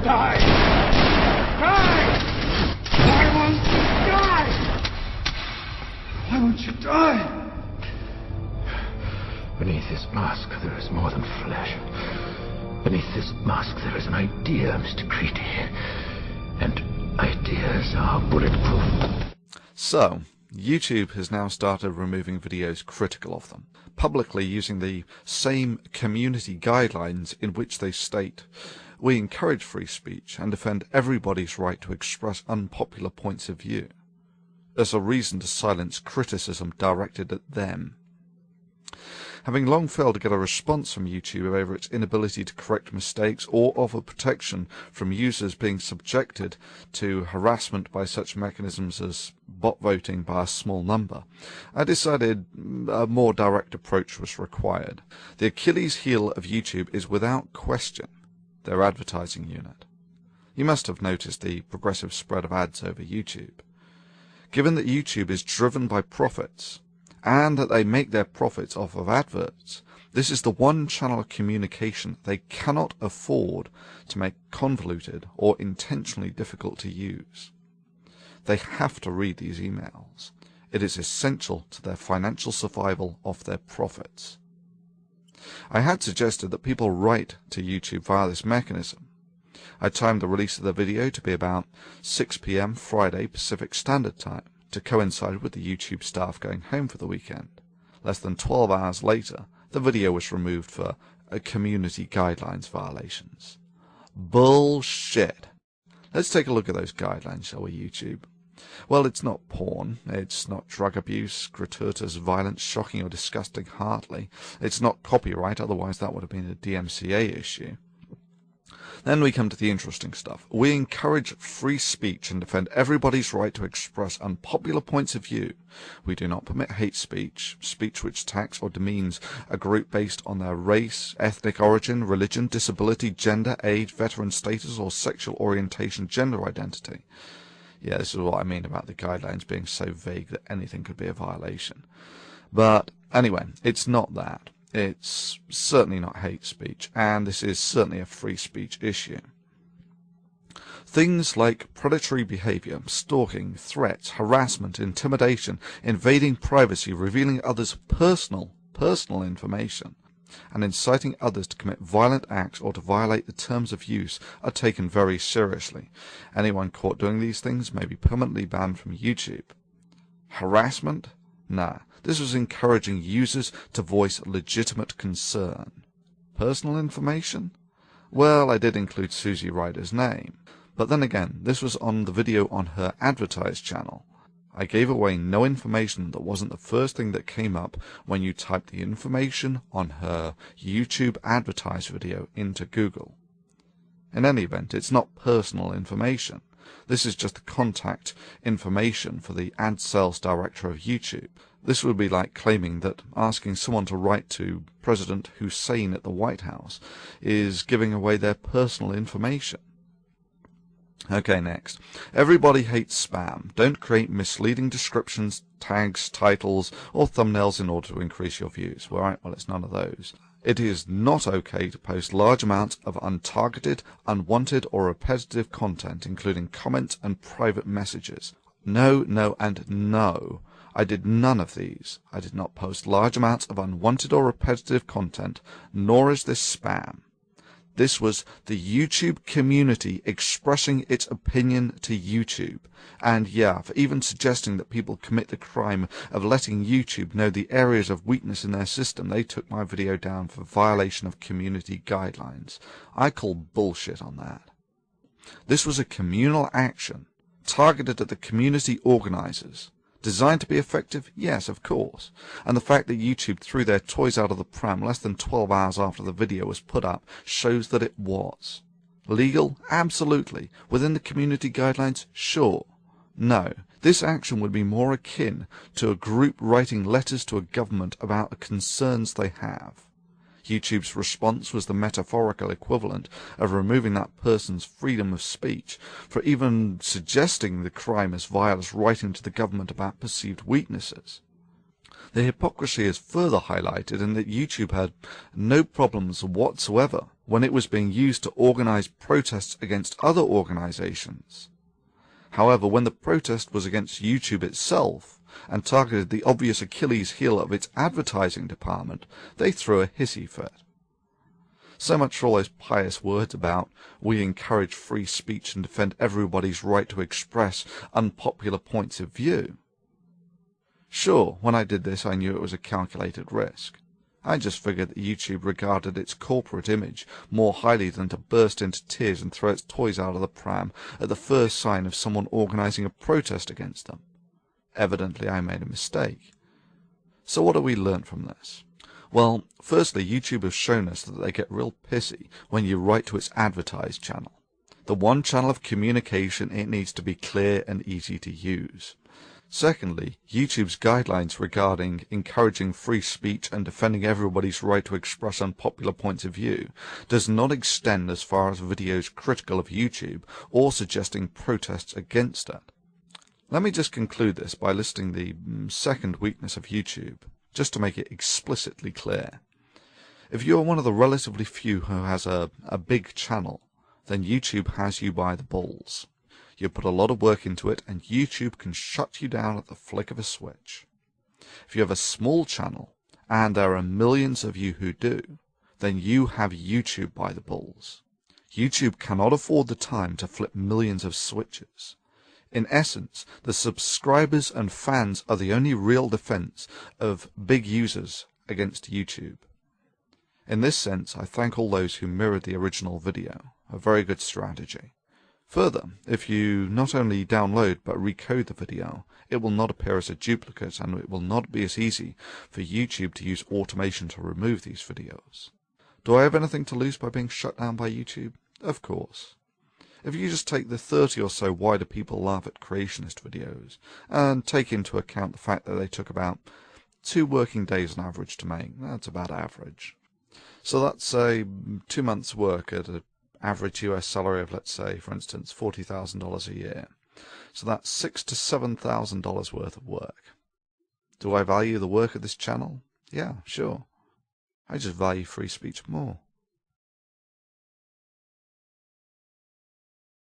Die! Die! Why won't you die? Why won't you die? Beneath this mask, there is more than flesh. Beneath this mask, there is an idea, Mr. Creedy. And ideas are bulletproof. So, YouTube has now started removing videos critical of them, publicly using the same community guidelines in which they state, "We encourage free speech and defend everybody's right to express unpopular points of view," as a reason to silence criticism directed at them. Having long failed to get a response from YouTube over its inability to correct mistakes or offer protection from users being subjected to harassment by such mechanisms as bot voting by a small number, I decided a more direct approach was required. The Achilles heel of YouTube is without question their advertising unit. You must have noticed the progressive spread of ads over YouTube. Given that YouTube is driven by profits, and that they make their profits off of adverts, this is the one channel of communication they cannot afford to make convoluted or intentionally difficult to use. They have to read these emails. It is essential to their financial survival of their profits. I had suggested that people write to YouTube via this mechanism. I timed the release of the video to be about 6 p.m. Friday Pacific Standard Time, to coincide with the YouTube staff going home for the weekend. Less than 12 hours later, the video was removed for community guidelines violations. Bullshit. Let's take a look at those guidelines, shall we, YouTube? Well, it's not porn, it's not drug abuse, gratuitous violence, shocking or disgusting hardly, it's not copyright, otherwise that would have been a DMCA issue. Then we come to the interesting stuff. We encourage free speech and defend everybody's right to express unpopular points of view. We do not permit hate speech, speech which attacks or demeans a group based on their race, ethnic origin, religion, disability, gender, age, veteran status, or sexual orientation, gender identity. Yeah, this is what I mean about the guidelines being so vague that anything could be a violation. But anyway, it's not that. It's certainly not hate speech, and this is certainly a free speech issue. Things like predatory behavior, stalking, threats, harassment, intimidation, invading privacy, revealing others' personal information, and inciting others to commit violent acts or to violate the terms of use are taken very seriously. Anyone caught doing these things may be permanently banned from YouTube. Harassment? Nah. This was encouraging users to voice legitimate concern. Personal information? Well, I did include Susie Ryder's name. But then again, this was on the video on her advertised channel. I gave away no information that wasn't the first thing that came up when you typed the information on her YouTube advertised video into Google. In any event, it's not personal information. This is just the contact information for the ad sales director of YouTube. This would be like claiming that asking someone to write to President Hussein at the White House is giving away their personal information. Okay, next. Everybody hates spam. Don't create misleading descriptions, tags, titles, or thumbnails in order to increase your views. Well, it's none of those. It is not okay to post large amounts of untargeted, unwanted, or repetitive content, including comments and private messages. No, no, and no. I did none of these. I did not post large amounts of unwanted or repetitive content, nor is this spam. This was the YouTube community expressing its opinion to YouTube. And yeah, for even suggesting that people commit the crime of letting YouTube know the areas of weakness in their system, they took my video down for violation of community guidelines. I call bullshit on that. This was a communal action targeted at the community organizers. Designed to be effective? Yes, of course. And the fact that YouTube threw their toys out of the pram less than 12 hours after the video was put up shows that it was. Legal? Absolutely. Within the community guidelines? Sure. No. This action would be more akin to a group writing letters to a government about the concerns they have. YouTube's response was the metaphorical equivalent of removing that person's freedom of speech for even suggesting the crime as vile as writing to the government about perceived weaknesses. The hypocrisy is further highlighted in that YouTube had no problems whatsoever when it was being used to organize protests against other organizations. However, when the protest was against YouTube itself and targeted the obvious Achilles heel of its advertising department, they threw a hissy fit. So much for all those pious words about we encourage free speech and defend everybody's right to express unpopular points of view. Sure, when I did this I knew it was a calculated risk. I just figured that YouTube regarded its corporate image more highly than to burst into tears and throw its toys out of the pram at the first sign of someone organizing a protest against them. Evidently I made a mistake. So what do we learn from this? Well, firstly, YouTube has shown us that they get real pissy when you write to its advertised channel. The one channel of communication, it needs to be clear and easy to use. Secondly, YouTube's guidelines regarding encouraging free speech and defending everybody's right to express unpopular points of view does not extend as far as videos critical of YouTube or suggesting protests against it. Let me just conclude this by listing the second weakness of YouTube, just to make it explicitly clear. If you are one of the relatively few who has a big channel, then YouTube has you by the balls. You put a lot of work into it, and YouTube can shut you down at the flick of a switch. If you have a small channel, and there are millions of you who do, then you have YouTube by the balls. YouTube cannot afford the time to flip millions of switches. In essence, the subscribers and fans are the only real defense of big users against YouTube. In this sense, I thank all those who mirrored the original video. A very good strategy. Further, if you not only download but recode the video, it will not appear as a duplicate, and it will not be as easy for YouTube to use automation to remove these videos. Do I have anything to lose by being shut down by YouTube? Of course. If you just take the 30 or so Why Do People Laugh at Creationist videos, and take into account the fact that they took about 2 working days on average to make, that's about average. So that's, say, 2 months' work at an average US salary of, let's say, for instance, $40,000 a year. So that's $6,000 to $7,000 worth of work. Do I value the work of this channel? Yeah, sure. I just value free speech more.